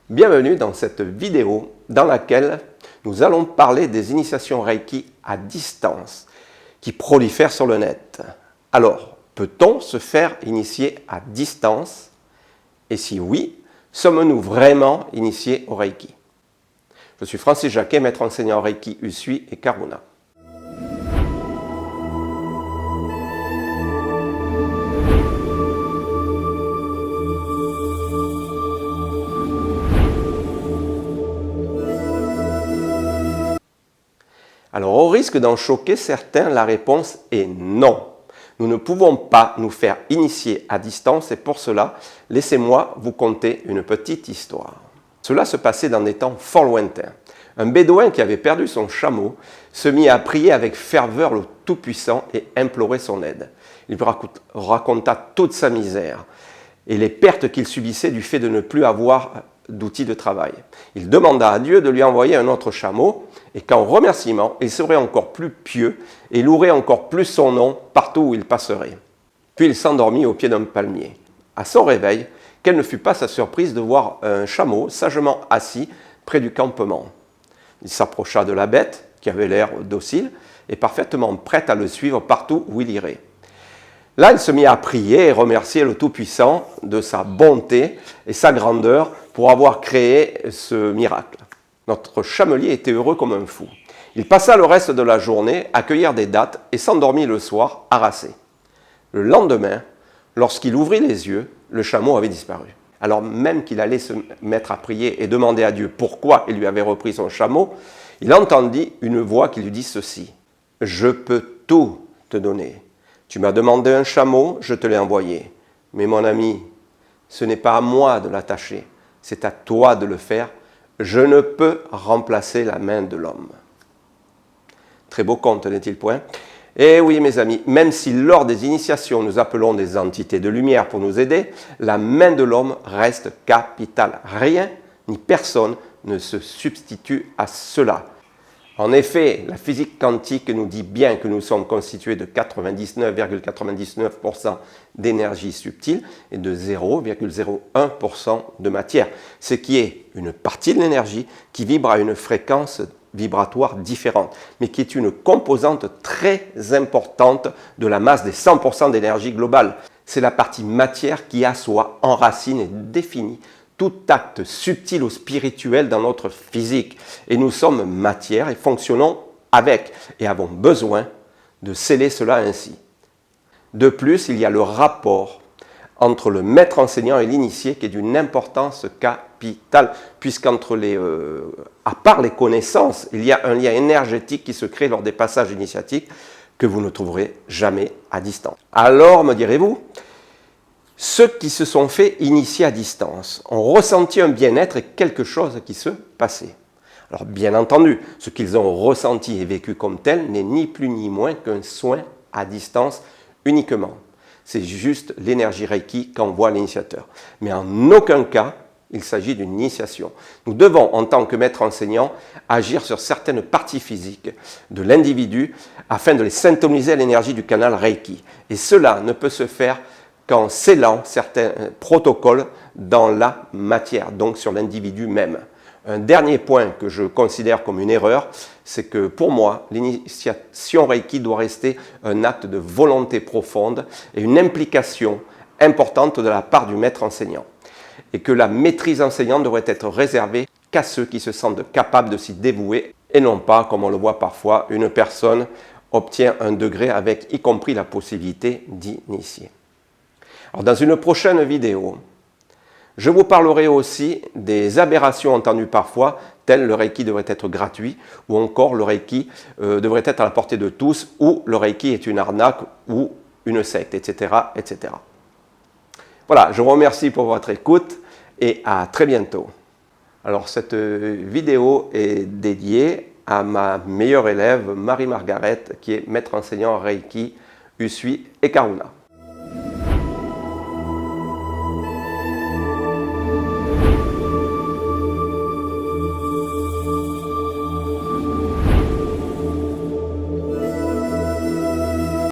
Bienvenue dans cette vidéo dans laquelle nous allons parler des initiations Reiki à distance qui prolifèrent sur le net. Alors, peut-on se faire initier à distance? Et si oui, sommes-nous vraiment initiés au Reiki? Je suis Francis Jacquet, maître enseignant Reiki, Usui et Karuna. Alors, au risque d'en choquer certains, la réponse est non. Nous ne pouvons pas nous faire initier à distance et pour cela, laissez-moi vous conter une petite histoire. Cela se passait dans des temps fort lointains. Un bédouin qui avait perdu son chameau se mit à prier avec ferveur le Tout-Puissant et implorer son aide. Il raconta toute sa misère et les pertes qu'il subissait du fait de ne plus avoir d'outils de travail. Il demanda à Dieu de lui envoyer un autre chameau et qu'en remerciement, il serait encore plus pieux et louerait encore plus son nom partout où il passerait. Puis il s'endormit au pied d'un palmier. À son réveil, quelle ne fut pas sa surprise de voir un chameau sagement assis près du campement. Il s'approcha de la bête, qui avait l'air docile et parfaitement prête à le suivre partout où il irait. Là, il se mit à prier et remercier le Tout-Puissant de sa bonté et sa grandeur pour avoir créé ce miracle. Notre chamelier était heureux comme un fou. Il passa le reste de la journée à cueillir des dattes et s'endormit le soir, harassé. Le lendemain, lorsqu'il ouvrit les yeux, le chameau avait disparu. Alors même qu'il allait se mettre à prier et demander à Dieu pourquoi il lui avait repris son chameau, il entendit une voix qui lui dit ceci: « Je peux tout te donner. Tu m'as demandé un chameau, je te l'ai envoyé. Mais mon ami, ce n'est pas à moi de l'attacher, c'est à toi de le faire. Je ne peux remplacer la main de l'homme. » Très beau conte, n'est-il point? Eh oui, mes amis, même si lors des initiations, nous appelons des entités de lumière pour nous aider, la main de l'homme reste capitale. Rien ni personne ne se substitue à cela. En effet, la physique quantique nous dit bien que nous sommes constitués de 99,99% d'énergie subtile et de 0,01% de matière, ce qui est une partie de l'énergie qui vibre à une fréquence vibratoire différente, mais qui est une composante très importante de la masse des 100% d'énergie globale. C'est la partie matière qui assoit, enracine et définit tout acte subtil ou spirituel dans notre physique. Et nous sommes matière et fonctionnons avec et avons besoin de sceller cela ainsi. De plus, il y a le rapport entre le maître enseignant et l'initié qui est d'une importance capitale, puisqu'entre à part les connaissances, il y a un lien énergétique qui se crée lors des passages initiatiques que vous ne trouverez jamais à distance. Alors, me direz-vous, ceux qui se sont fait initier à distance ont ressenti un bien-être et quelque chose qui se passait. Alors bien entendu, ce qu'ils ont ressenti et vécu comme tel n'est ni plus ni moins qu'un soin à distance uniquement. C'est juste l'énergie Reiki qu'envoie l'initiateur. Mais en aucun cas, il s'agit d'une initiation. Nous devons, en tant que maître enseignant, agir sur certaines parties physiques de l'individu afin de les syntoniser à l'énergie du canal Reiki. Et cela ne peut se faire qu'en scellant certains protocoles dans la matière, donc sur l'individu même. Un dernier point que je considère comme une erreur, c'est que pour moi, l'initiation Reiki doit rester un acte de volonté profonde et une implication importante de la part du maître enseignant. Et que la maîtrise enseignante devrait être réservée qu'à ceux qui se sentent capables de s'y dévouer et non pas, comme on le voit parfois, une personne obtient un degré avec y compris la possibilité d'initier. Alors, dans une prochaine vidéo, je vous parlerai aussi des aberrations entendues parfois, telles le Reiki devrait être gratuit, ou encore le Reiki devrait être à la portée de tous, ou le Reiki est une arnaque ou une secte, etc., etc. Voilà, je vous remercie pour votre écoute et à très bientôt. Alors, cette vidéo est dédiée à ma meilleure élève, Marie-Margaret, qui est maître enseignant Reiki, Usui et Karuna.